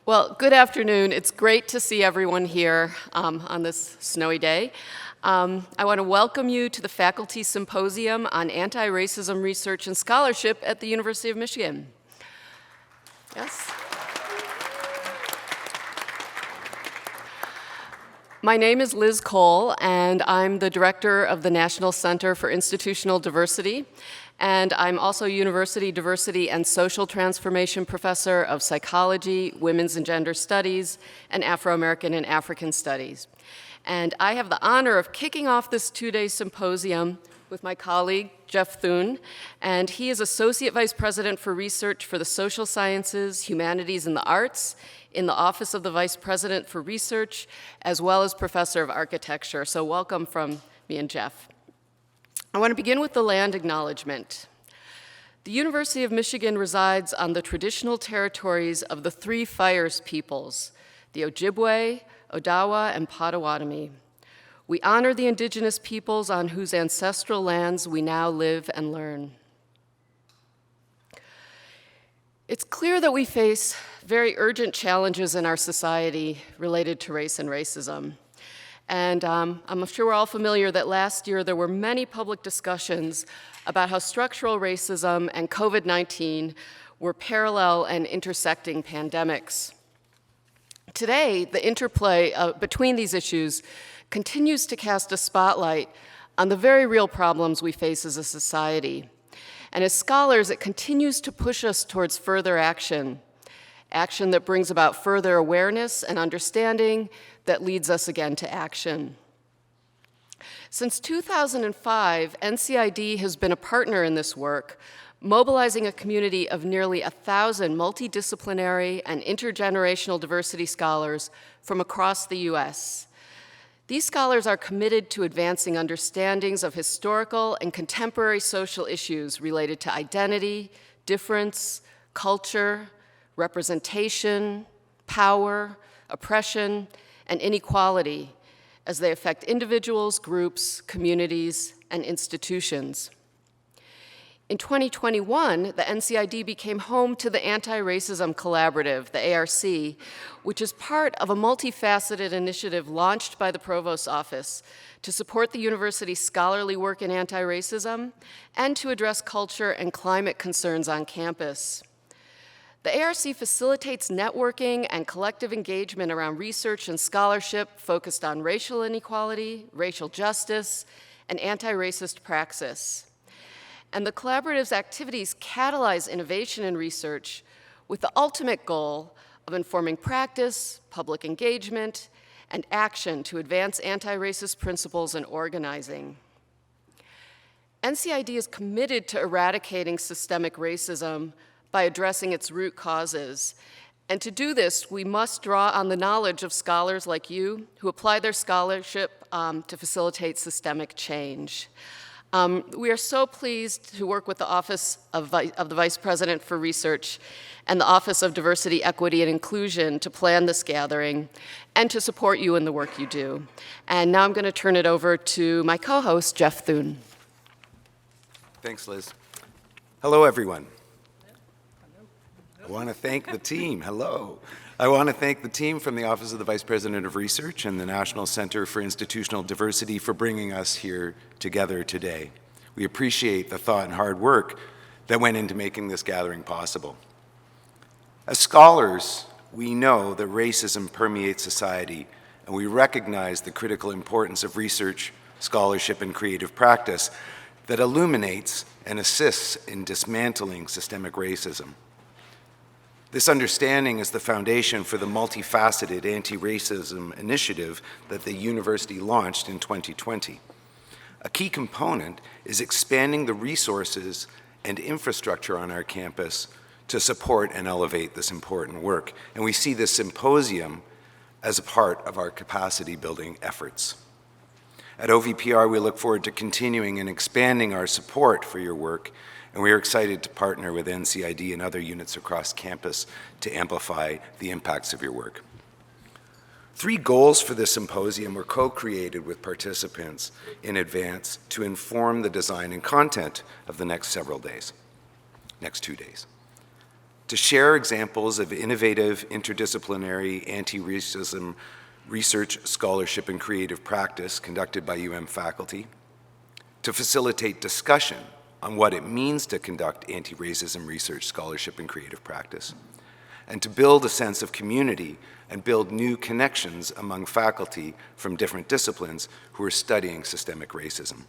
Well, good afternoon. It's great to see everyone here on this snowy day. I want to welcome you to the Faculty Symposium on Anti-Racism Research and Scholarship at the University of Michigan. Yes. My name is Liz Cole, and I'm the director of the National Center for Institutional Diversity. And I'm also University Diversity and Social Transformation Professor of Psychology, Women's and Gender Studies, and Afroamerican and African Studies. And I have the honor of kicking off this two-day symposium with my colleague, Geoff Thün, and he is Associate Vice President for Research for the Social Sciences, Humanities, and the Arts in the Office of the Vice President for Research, as well as Professor of Architecture. So welcome from me and Geoff. I want to begin with the land acknowledgement. The University of Michigan resides on the traditional territories of the Three Fires peoples, the Ojibwe, Odawa, and Potawatomi. We honor the indigenous peoples on whose ancestral lands we now live and learn. It's clear that we face very urgent challenges in our society related to race and racism. And I'm sure we're all familiar that last year there were many public discussions about how structural racism and COVID-19 were parallel and intersecting pandemics. Today, the interplay between these issues continues to cast a spotlight on the very real problems we face as a society. And as scholars, it continues to push us towards further action that brings about further awareness and understanding that leads us again to action. Since 2005, NCID has been a partner in this work, mobilizing a community of nearly 1,000 multidisciplinary and intergenerational diversity scholars from across the US. These scholars are committed to advancing understandings of historical and contemporary social issues related to identity, difference, culture, representation, power, oppression, and inequality as they affect individuals, groups, communities, and institutions. In 2021, the NCID became home to the Anti-Racism Collaborative, the ARC, which is part of a multifaceted initiative launched by the Provost's office to support the university's scholarly work in anti-racism and to address culture and climate concerns on campus. The ARC facilitates networking and collective engagement around research and scholarship focused on racial inequality, racial justice, and anti-racist praxis. And the collaborative's activities catalyze innovation in research with the ultimate goal of informing practice, public engagement, and action to advance anti-racist principles and organizing. NCID is committed to eradicating systemic racism by addressing its root causes. And to do this, we must draw on the knowledge of scholars like you who apply their scholarship to facilitate systemic change. We are so pleased to work with the Office of the Vice President for Research and the Office of Diversity, Equity, and Inclusion to plan this gathering and to support you in the work you do. And now I'm going to turn it over to my co-host, Geoff Thün. Thanks, Liz. Hello, everyone. I want to thank the team. Hello. I want to thank the team from the Office of the Vice President of Research and the National Center for Institutional Diversity for bringing us here together today. We appreciate the thought and hard work that went into making this gathering possible. As scholars, we know that racism permeates society, and we recognize the critical importance of research, scholarship, and creative practice that illuminates and assists in dismantling systemic racism. This understanding is the foundation for the multifaceted anti-racism initiative that the university launched in 2020. A key component is expanding the resources and infrastructure on our campus to support and elevate this important work. And we see this symposium as a part of our capacity building efforts. At OVPR, we look forward to continuing and expanding our support for your work, and we are excited to partner with NCID and other units across campus to amplify the impacts of your work. 3 goals for this symposium were co-created with participants in advance to inform the design and content of the next 2 days. to share examples of innovative, interdisciplinary anti-racism research, scholarship, and creative practice conducted by faculty, to facilitate discussion on what it means to conduct anti-racism research, scholarship, and creative practice, and to build a sense of community and build new connections among faculty from different disciplines who are studying systemic racism.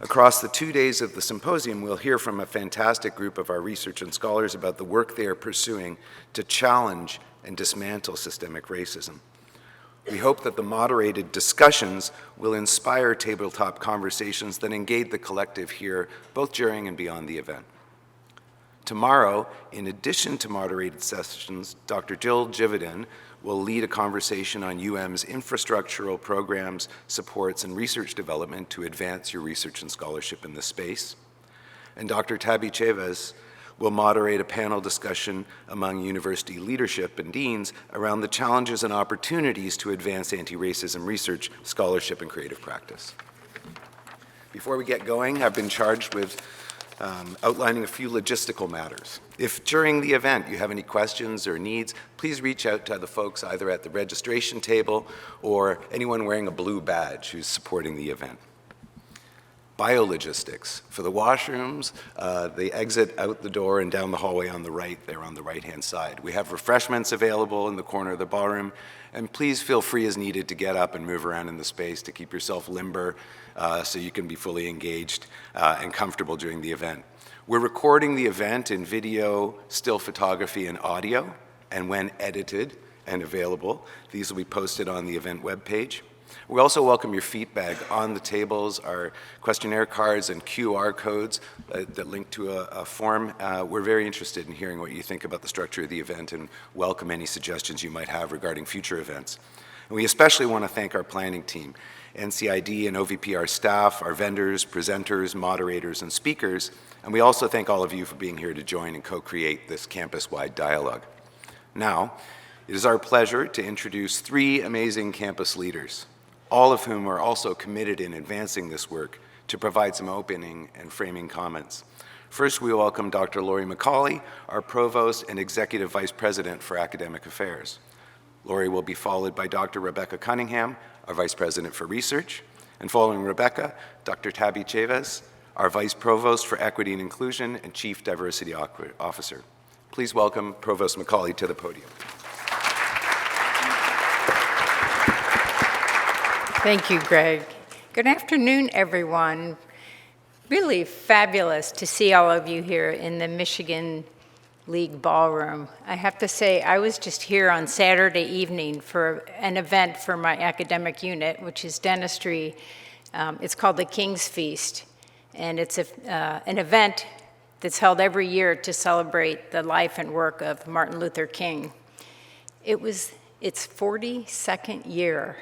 Across the 2 days of the symposium, we'll hear from a fantastic group of our research and scholars about the work they are pursuing to challenge and dismantle systemic racism. We hope that the moderated discussions will inspire tabletop conversations that engage the collective here, both during and beyond the event. Tomorrow, in addition to moderated sessions, Dr. Jill Jividan will lead a conversation on UM's infrastructural programs, supports, and research development to advance your research and scholarship in this space. And Dr. Tabby Chavez will moderate a panel discussion among university leadership and deans around the challenges and opportunities to advance anti-racism research, scholarship, and creative practice. Before we get going, I've been charged with outlining a few logistical matters. If during the event you have any questions or needs, please reach out to the folks either at the registration table or anyone wearing a blue badge who's supporting the event. Biologistics. For the washrooms, they exit out the door and down the hallway on the right, there on the right-hand side. We have refreshments available in the corner of the ballroom, and please feel free as needed to get up and move around in the space to keep yourself limber so you can be fully engaged and comfortable during the event. We're recording the event in video, still photography, and audio, and when edited and available, these will be posted on the event webpage. We also welcome your feedback. On the tables are questionnaire cards and QR codes that link to a form. We're very interested in hearing what you think about the structure of the event and welcome any suggestions you might have regarding future events. And we especially want to thank our planning team, NCID and OVPR staff, our vendors, presenters, moderators, and speakers, and we also thank all of you for being here to join and co-create this campus-wide dialogue. Now, it is our pleasure to introduce 3 amazing campus leaders, all of whom are also committed in advancing this work, to provide some opening and framing comments. First, we welcome Dr. Laurie McCauley, our Provost and Executive Vice President for Academic Affairs. Laurie will be followed by Dr. Rebecca Cunningham, our Vice President for Research, and following Rebecca, Dr. Tabby Chavez, our Vice Provost for Equity and Inclusion and Chief Diversity Officer. Please welcome Provost McCauley to the podium. Thank you, Greg. Good afternoon, everyone. Really fabulous to see all of you here in the Michigan League Ballroom. I have to say, I was just here on Saturday evening for an event for my academic unit, which is dentistry. It's called the King's Feast, and it's an event that's held every year to celebrate the life and work of Martin Luther King. Its 42nd year.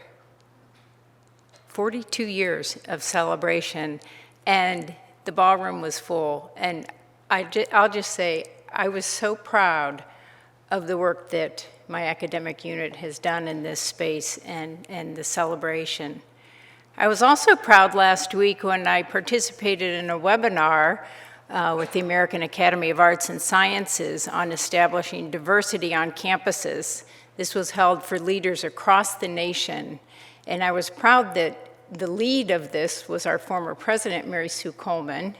42 years of celebration, and the ballroom was full. And I'll just say, I was so proud of the work that my academic unit has done in this space and the celebration. I was also proud last week when I participated in a webinar with the American Academy of Arts and Sciences on establishing diversity on campuses. This was held for leaders across the nation, and I was proud that the lead of this was our former president, Mary Sue Coleman,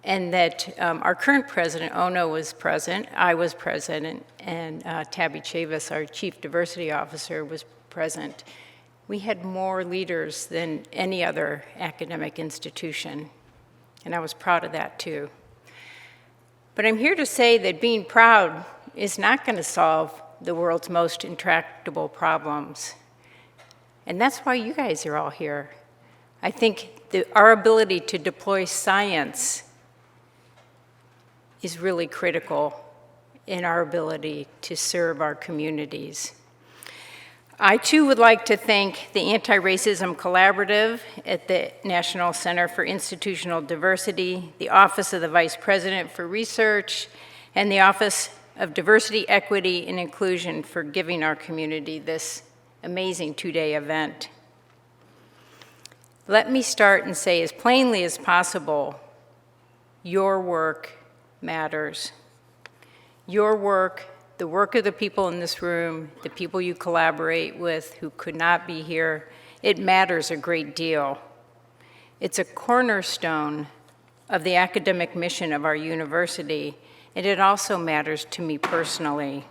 and that our current president, Ono, was present, I was president, and Tabby Chavez, our chief diversity officer, was present. We had more leaders than any other academic institution, and I was proud of that too. But I'm here to say that being proud is not going to solve the world's most intractable problems. And that's why you guys are all here. I think our ability to deploy science is really critical in our ability to serve our communities. I too would like to thank the Anti-Racism Collaborative at the National Center for Institutional Diversity, the Office of the Vice President for Research, and the Office of Diversity, Equity, and Inclusion for giving our community this amazing 2-day event. Let me start and say as plainly as possible, your work matters. Your work, the work of the people in this room, the people you collaborate with who could not be here, it matters a great deal. It's a cornerstone of the academic mission of our university, and it also matters to me personally.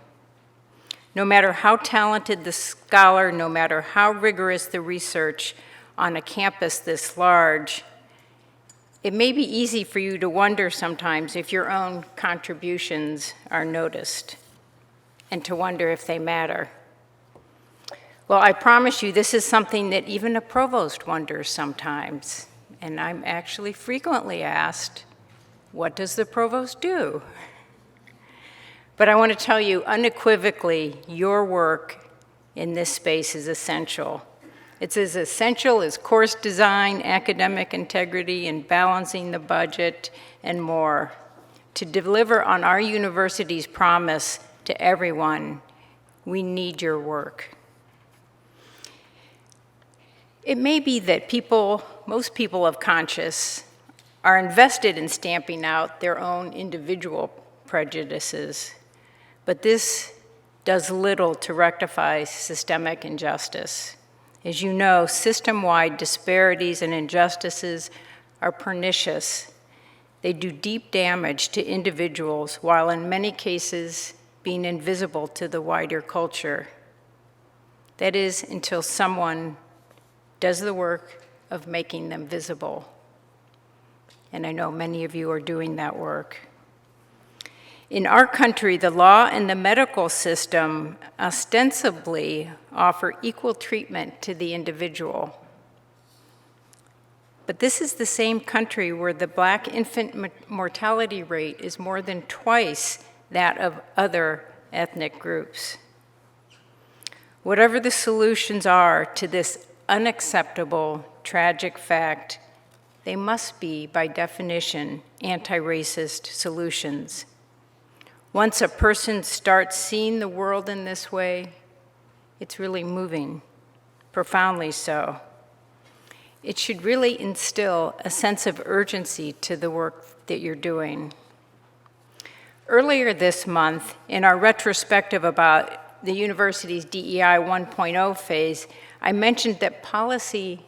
No matter how talented the scholar, no matter how rigorous the research on a campus this large, it may be easy for you to wonder sometimes if your own contributions are noticed and to wonder if they matter. Well, I promise you this is something that even a provost wonders sometimes, and I'm actually frequently asked, what does the provost do? But I want to tell you unequivocally, your work in this space is essential. It's as essential as course design, academic integrity, and balancing the budget, and more. To deliver on our university's promise to everyone, we need your work. It may be that most people of conscience, are invested in stamping out their own individual prejudices, but this does little to rectify systemic injustice. As you know, system-wide disparities and injustices are pernicious. They do deep damage to individuals, while in many cases being invisible to the wider culture. That is, until someone does the work of making them visible. And I know many of you are doing that work. In our country, the law and the medical system ostensibly offer equal treatment to the individual. But this is the same country where the Black infant mortality rate is more than twice that of other ethnic groups. Whatever the solutions are to this unacceptable, tragic fact, they must be, by definition, anti-racist solutions. Once a person starts seeing the world in this way, it's really moving, profoundly so. It should really instill a sense of urgency to the work that you're doing. Earlier this month, in our retrospective about the university's DEI 1.0 phase, I mentioned that policy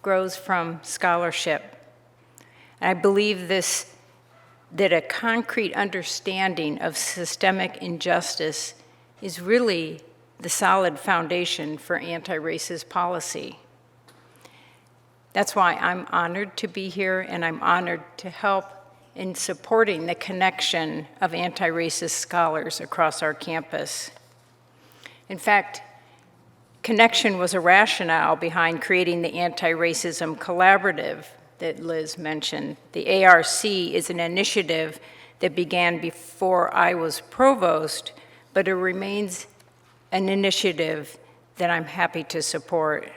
grows from scholarship. And I believe that a concrete understanding of systemic injustice is really the solid foundation for anti-racist policy. That's why I'm honored to be here, and I'm honored to help in supporting the connection of anti-racist scholars across our campus. In fact, connection was a rationale behind creating the Anti-Racism Collaborative that Liz mentioned. The ARC is an initiative that began before I was provost, but it remains an initiative that I'm happy to support.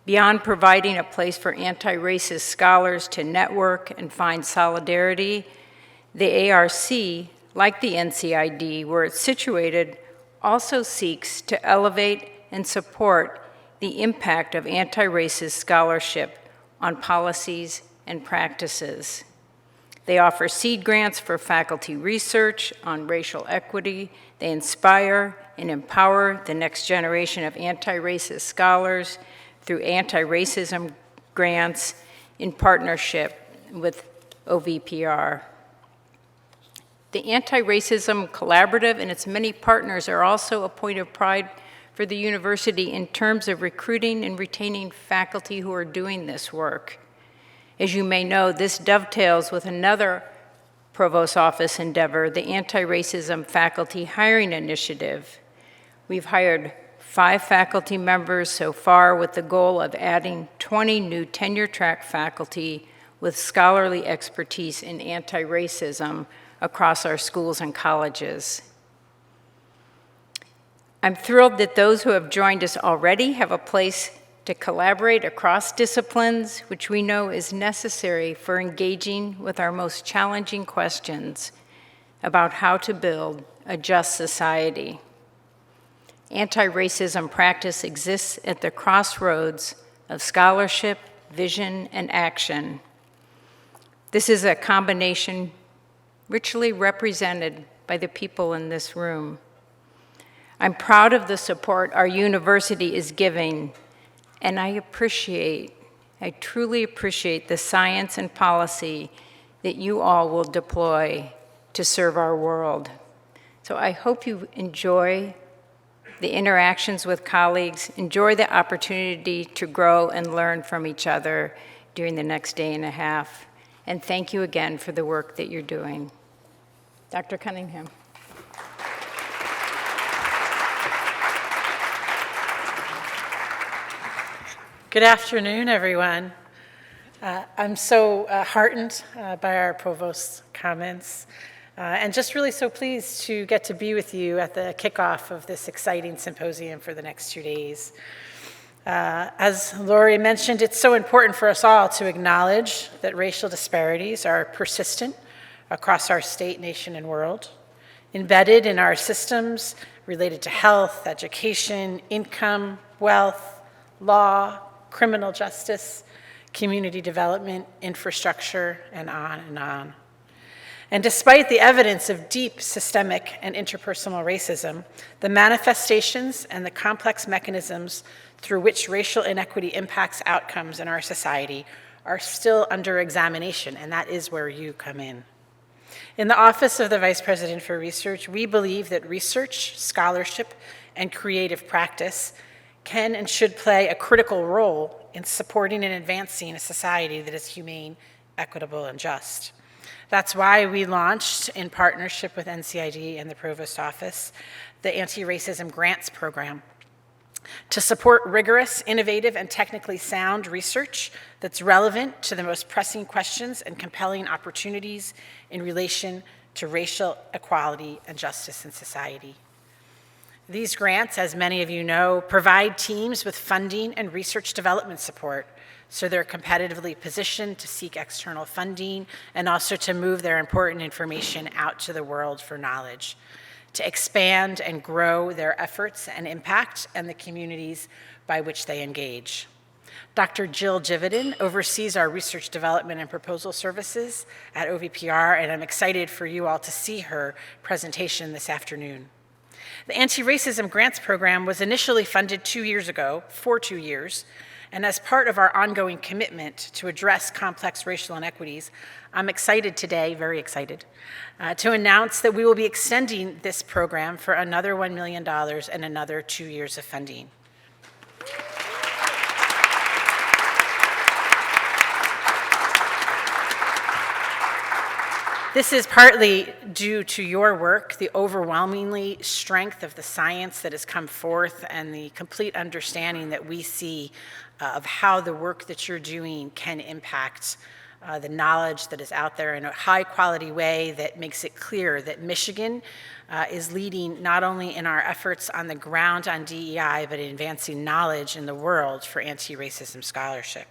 Beyond providing a place for anti-racist scholars to network and find solidarity, the ARC, like the NCID, where it's situated, also seeks to elevate and support the impact of anti-racist scholarship on policies and practices. They offer seed grants for faculty research on racial equity. They inspire and empower the next generation of anti-racist scholars through anti-racism grants in partnership with OVPR. The Anti-Racism Collaborative and its many partners are also a point of pride for the university in terms of recruiting and retaining faculty who are doing this work. As you may know, this dovetails with another Provost Office endeavor, the Anti-Racism Faculty Hiring Initiative. We've hired 5 faculty members so far, with the goal of adding 20 new tenure-track faculty with scholarly expertise in anti-racism across our schools and colleges. I'm thrilled that those who have joined us already have a place to collaborate across disciplines, which we know is necessary for engaging with our most challenging questions about how to build a just society. Anti-racism practice exists at the crossroads of scholarship, vision, and action. This is a combination richly represented by the people in this room. I'm proud of the support our university is giving, and I truly appreciate the science and policy that you all will deploy to serve our world. So I hope you enjoy the interactions with colleagues, enjoy the opportunity to grow and learn from each other during the next day and a half. And thank you again for the work that you're doing. Dr. Cunningham. Good afternoon, everyone. I'm so heartened by our Provost's comments, and just really so pleased to get to be with you at the kickoff of this exciting symposium for the next 2 days. As Laurie mentioned, it's so important for us all to acknowledge that racial disparities are persistent across our state, nation, and world, embedded in our systems related to health, education, income, wealth, law, criminal justice, community development, infrastructure, and on and on. And despite the evidence of deep systemic and interpersonal racism, the manifestations and the complex mechanisms through which racial inequity impacts outcomes in our society are still under examination, and that is where you come in. In the Office of the Vice President for Research, we believe that research, scholarship, and creative practice can and should play a critical role in supporting and advancing a society that is humane, equitable, and just. That's why we launched, in partnership with NCID and the Provost Office, the Anti-Racism Grants Program to support rigorous, innovative, and technically sound research that's relevant to the most pressing questions and compelling opportunities in relation to racial equality and justice in society. These grants, as many of you know, provide teams with funding and research development support, so they're competitively positioned to seek external funding and also to move their important information out to the world for knowledge, to expand and grow their efforts and impact and the communities by which they engage. Dr. Jill Jividan oversees our research development and proposal services at OVPR, and I'm excited for you all to see her presentation this afternoon. The Anti-Racism Grants Program was initially funded 2 years ago, for 2 years, and as part of our ongoing commitment to address complex racial inequities, I'm excited today, very excited, to announce that we will be extending this program for another $1 million and another 2 years of funding. This is partly due to your work, the overwhelmingly strength of the science that has come forth and the complete understanding that we see of how the work that you're doing can impact the knowledge that is out there in a high quality way that makes it clear that Michigan is leading not only in our efforts on the ground on DEI, but in advancing knowledge in the world for anti-racism scholarship.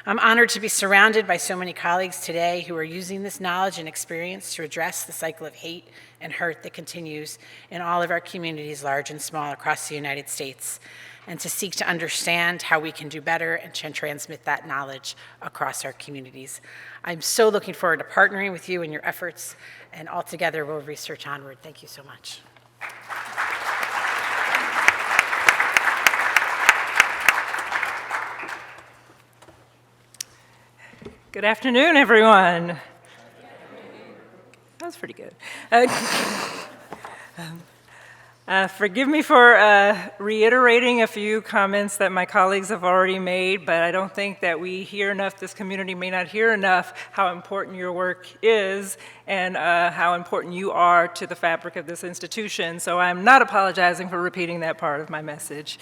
I'm honored to be surrounded by so many colleagues today who are using this knowledge and experience to address the cycle of hate and hurt that continues in all of our communities, large and small, across the United States, and to seek to understand how we can do better and transmit that knowledge across our communities. I'm so looking forward to partnering with you in your efforts, and all together we'll research onward. Thank you so much. Good afternoon, everyone. That was pretty good. Forgive me for reiterating a few comments that my colleagues have already made, but I don't think that we hear enough, this community may not hear enough how important your work is and how important you are to the fabric of this institution. So I'm not apologizing for repeating that part of my message.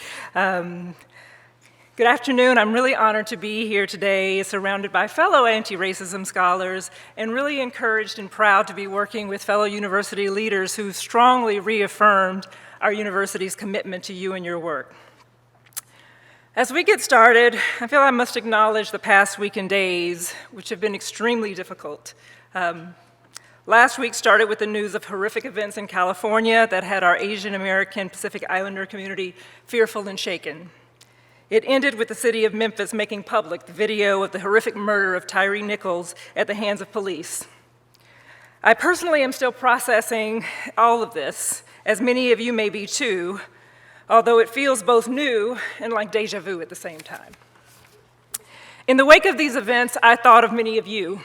Good afternoon. I'm really honored to be here today, surrounded by fellow anti-racism scholars, and really encouraged and proud to be working with fellow university leaders who strongly reaffirmed our university's commitment to you and your work. As we get started, I feel I must acknowledge the past week and days, which have been extremely difficult. Last week started with the news of horrific events in California that had our Asian American Pacific Islander community fearful and shaken. It ended with the city of Memphis making public the video of the horrific murder of Tyree Nichols at the hands of police. I personally am still processing all of this, as many of you may be too, although it feels both new and like deja vu at the same time. In the wake of these events, I thought of many of you.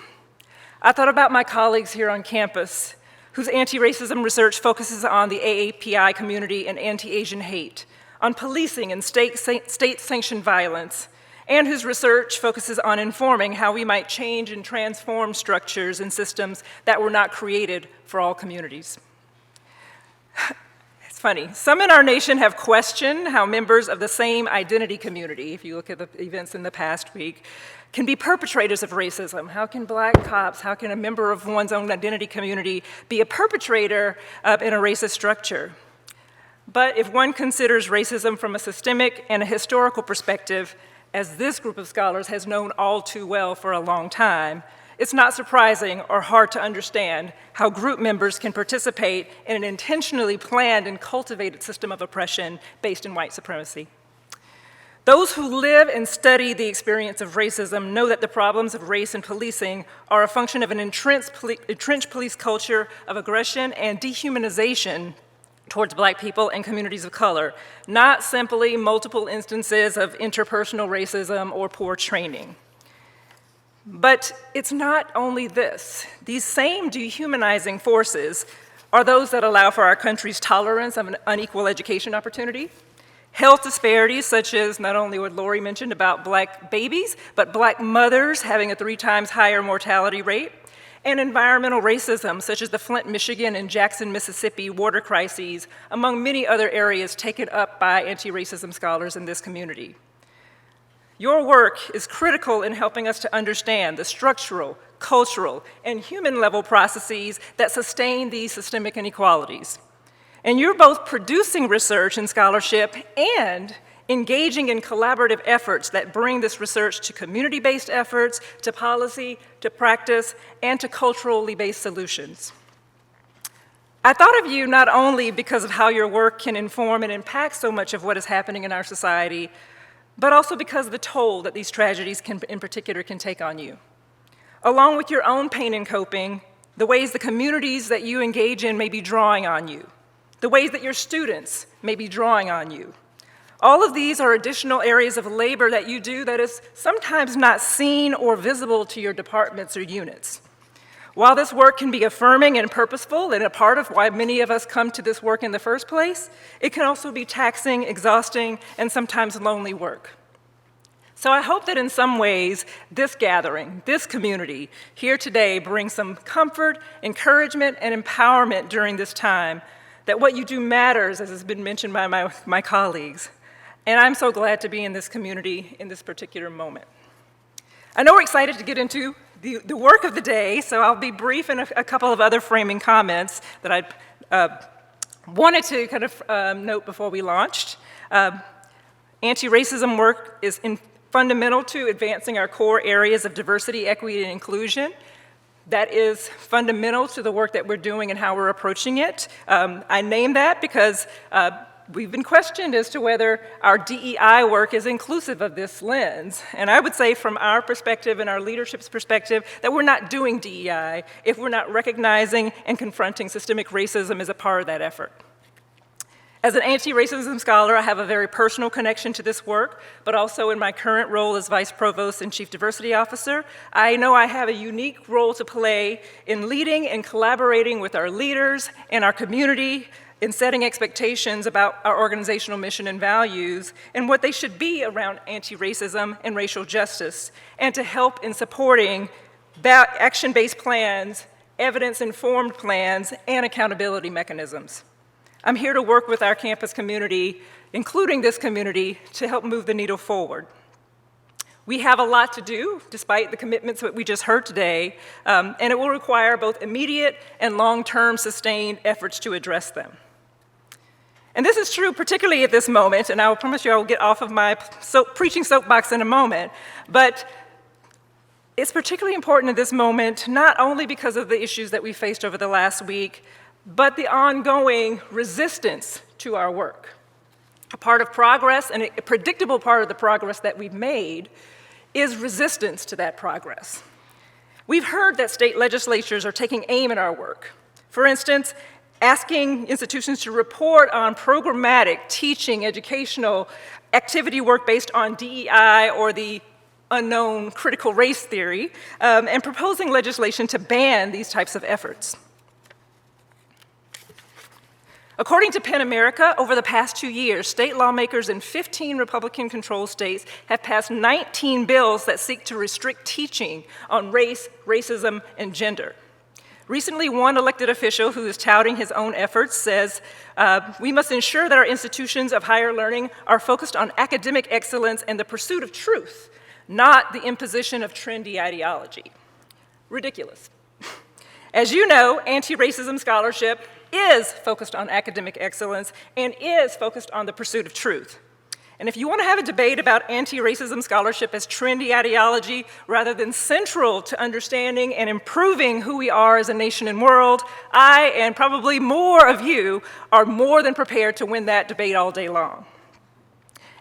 I thought about my colleagues here on campus, whose anti-racism research focuses on the AAPI community and anti-Asian hate, on policing and state-sanctioned violence, and whose research focuses on informing how we might change and transform structures and systems that were not created for all communities. It's funny, some in our nation have questioned how members of the same identity community, if you look at the events in the past week, can be perpetrators of racism. How can black cops, how can a member of one's own identity community be a perpetrator in a racist structure? But if one considers racism from a systemic and a historical perspective, as this group of scholars has known all too well for a long time, it's not surprising or hard to understand how group members can participate in an intentionally planned and cultivated system of oppression based in white supremacy. Those who live and study the experience of racism know that the problems of race and policing are a function of an entrenched police culture of aggression and dehumanization towards black people and communities of color, not simply multiple instances of interpersonal racism or poor training. But it's not only this. These same dehumanizing forces are those that allow for our country's tolerance of an unequal education opportunity, health disparities such as not only what Laurie mentioned about black babies, but black mothers having a 3 times higher mortality rate, and environmental racism, such as the Flint, Michigan, and Jackson, Mississippi water crises, among many other areas taken up by anti-racism scholars in this community. Your work is critical in helping us to understand the structural, cultural, and human-level processes that sustain these systemic inequalities. And you're both producing research and scholarship and engaging in collaborative efforts that bring this research to community-based efforts, to policy, to practice, and to culturally based solutions. I thought of you not only because of how your work can inform and impact so much of what is happening in our society, but also because of the toll that these tragedies in particular can take on you. Along with your own pain and coping, the ways the communities that you engage in may be drawing on you, the ways that your students may be drawing on you. All of these are additional areas of labor that you do that is sometimes not seen or visible to your departments or units. While this work can be affirming and purposeful and a part of why many of us come to this work in the first place, it can also be taxing, exhausting, and sometimes lonely work. So I hope that in some ways, this gathering, this community here today brings some comfort, encouragement, and empowerment during this time, that what you do matters, as has been mentioned by my colleagues. And I'm so glad to be in this community in this particular moment. I know we're excited to get into the work of the day, so I'll be brief in a couple of other framing comments that I wanted to kind of note before we launched. Anti-racism work is fundamental to advancing our core areas of diversity, equity, and inclusion. That is fundamental to the work that we're doing and how we're approaching it. I name that because we've been questioned as to whether our DEI work is inclusive of this lens. And I would say from our perspective and our leadership's perspective that we're not doing DEI if we're not recognizing and confronting systemic racism as a part of that effort. As an anti-racism scholar, I have a very personal connection to this work, but also in my current role as Vice Provost and Chief Diversity Officer, I know I have a unique role to play in leading and collaborating with our leaders and our community in setting expectations about our organizational mission and values and what they should be around anti-racism and racial justice, and to help in supporting action-based plans, evidence-informed plans, and accountability mechanisms. I'm here to work with our campus community, including this community, to help move the needle forward. We have a lot to do, despite the commitments that we just heard today, and it will require both immediate and long-term sustained efforts to address them. And this is true particularly at this moment, and I will promise you I will get off of my preaching soapbox in a moment, but it's particularly important at this moment, not only because of the issues that we faced over the last week, but the ongoing resistance to our work. A part of progress, and a predictable part of the progress that we've made, is resistance to that progress. We've heard that state legislatures are taking aim at our work. For instance, asking institutions to report on programmatic teaching, educational activity work based on DEI or the unknown critical race theory, and proposing legislation to ban these types of efforts. According to PEN America, over the past 2 years, state lawmakers in 15 Republican-controlled states have passed 19 bills that seek to restrict teaching on race, racism, and gender. Recently, one elected official who is touting his own efforts says, we must ensure that our institutions of higher learning are focused on academic excellence and the pursuit of truth, not the imposition of trendy ideology. Ridiculous. As you know, anti-racism scholarship is focused on academic excellence and is focused on the pursuit of truth. And if you want to have a debate about anti-racism scholarship as trendy ideology rather than central to understanding and improving who we are as a nation and world, I, and probably more of you, are more than prepared to win that debate all day long.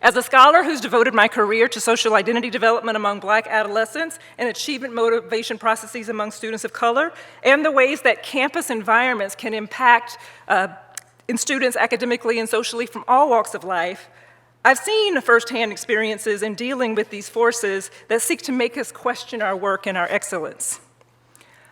As a scholar who's devoted my career to social identity development among Black adolescents and achievement motivation processes among students of color, and the ways that campus environments can impact in students academically and socially from all walks of life, I've seen firsthand experiences in dealing with these forces that seek to make us question our work and our excellence.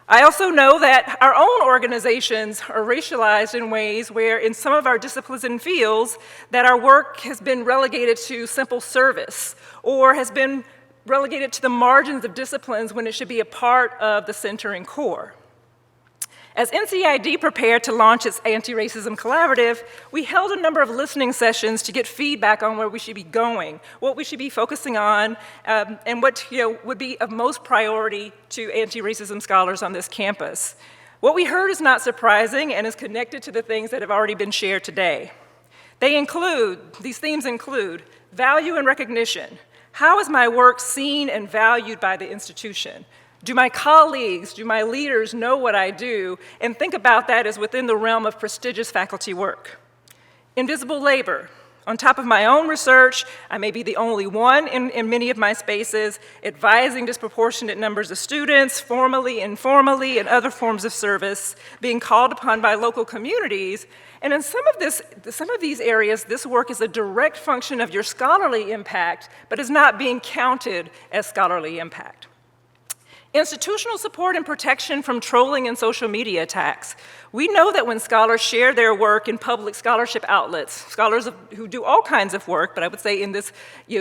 I also know that our own organizations are racialized in ways where in some of our disciplines and fields that our work has been relegated to simple service or has been relegated to the margins of disciplines when it should be a part of the center and core. As NCID prepared to launch its anti-racism collaborative, we held a number of listening sessions to get feedback on where we should be going, what we should be focusing on, and what would be of most priority to anti-racism scholars on this campus. What we heard is not surprising and is connected to the things that have already been shared today. These themes include value and recognition. How is my work seen and valued by the institution? Do my colleagues, do my leaders know what I do? And think about that as within the realm of prestigious faculty work. Invisible labor. On top of my own research, I may be the only one in many of my spaces, advising disproportionate numbers of students, formally, informally, and other forms of service, being called upon by local communities. And in some of these areas, this work is a direct function of your scholarly impact, but is not being counted as scholarly impact. Institutional support and protection from trolling and social media attacks. We know that when scholars share their work in public scholarship outlets, scholars who do all kinds of work, but I would say in this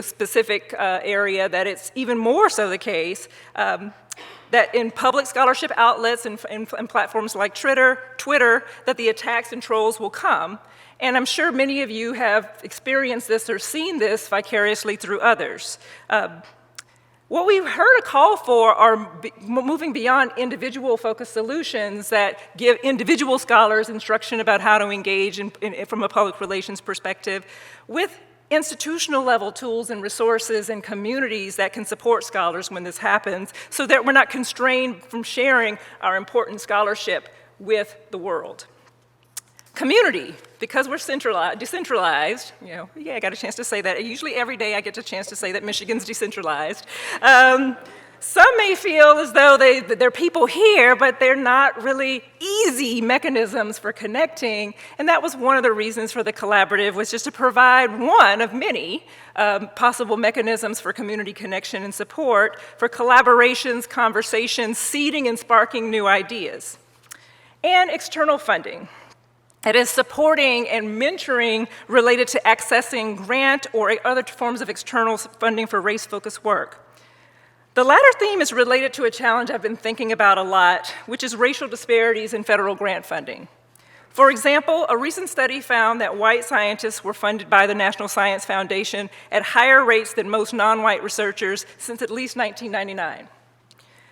specific area that it's even more so the case, that in public scholarship outlets and platforms like Twitter, that the attacks and trolls will come. And I'm sure many of you have experienced this or seen this vicariously through others. What we've heard a call for are moving beyond individual-focused solutions that give individual scholars instruction about how to engage from a public relations perspective with institutional-level tools and resources and communities that can support scholars when this happens so that we're not constrained from sharing our important scholarship with the world. Community, because we're decentralized, yeah, I got a chance to say that. Usually every day I get a chance to say that Michigan's decentralized. Some may feel as though they're people here, but they're not really easy mechanisms for connecting, and that was one of the reasons for the collaborative, was just to provide one of many possible mechanisms for community connection and support, for collaborations, conversations, seeding and sparking new ideas. And external funding. That is supporting and mentoring related to accessing grant or other forms of external funding for race-focused work. The latter theme is related to a challenge I've been thinking about a lot, which is racial disparities in federal grant funding. For example, a recent study found that white scientists were funded by the National Science Foundation at higher rates than most non-white researchers since at least 1999.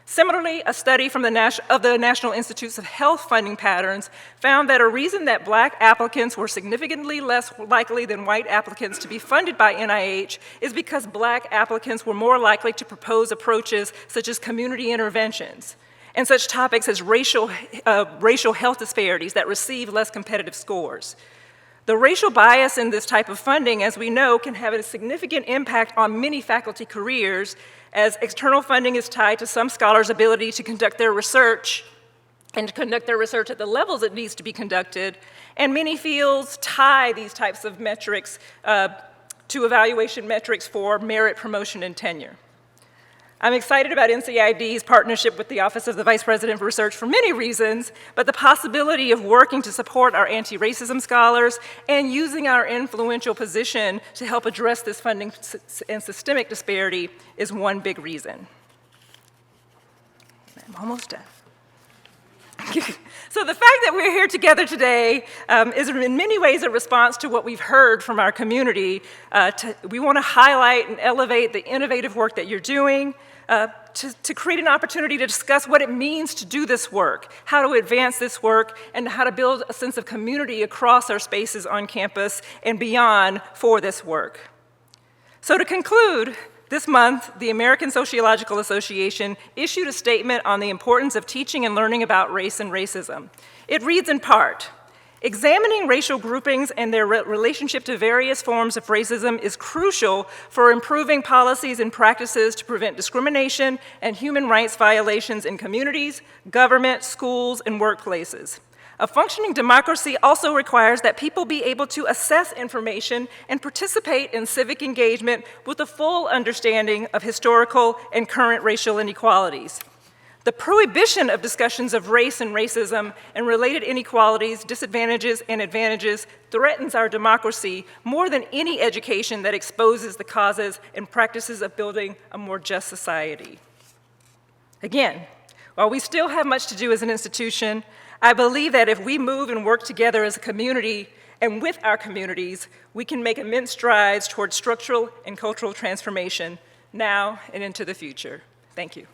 Similarly, a study from the National Institutes of Health funding patterns found that a reason that Black applicants were significantly less likely than white applicants to be funded by NIH is because Black applicants were more likely to propose approaches such as community interventions and such topics as racial health disparities that receive less competitive scores. The racial bias in this type of funding, as we know, can have a significant impact on many faculty careers, as external funding is tied to some scholars' ability to conduct their research and to conduct their research at the levels it needs to be conducted, and many fields tie these types of metrics to evaluation metrics for merit, promotion, and tenure. I'm excited about NCID's partnership with the Office of the Vice President for Research for many reasons, but the possibility of working to support our anti-racism scholars and using our influential position to help address this funding and systemic disparity is one big reason. I'm almost done. So the fact that we're here together today is in many ways a response to what we've heard from our community. We want to highlight and elevate the innovative work that you're doing, to create an opportunity to discuss what it means to do this work, how to advance this work, and how to build a sense of community across our spaces on campus and beyond for this work. So to conclude, this month, the American Sociological Association issued a statement on the importance of teaching and learning about race and racism. It reads in part, "Examining racial groupings and their relationship to various forms of racism is crucial for improving policies and practices to prevent discrimination and human rights violations in communities, government, schools, and workplaces. A functioning democracy also requires that people be able to assess information and participate in civic engagement with a full understanding of historical and current racial inequalities. The prohibition of discussions of race and racism and related inequalities, disadvantages, and advantages threatens our democracy more than any education that exposes the causes and practices of building a more just society." Again, while we still have much to do as an institution, I believe that if we move and work together as a community and with our communities, we can make immense strides towards structural and cultural transformation now and into the future. Thank you.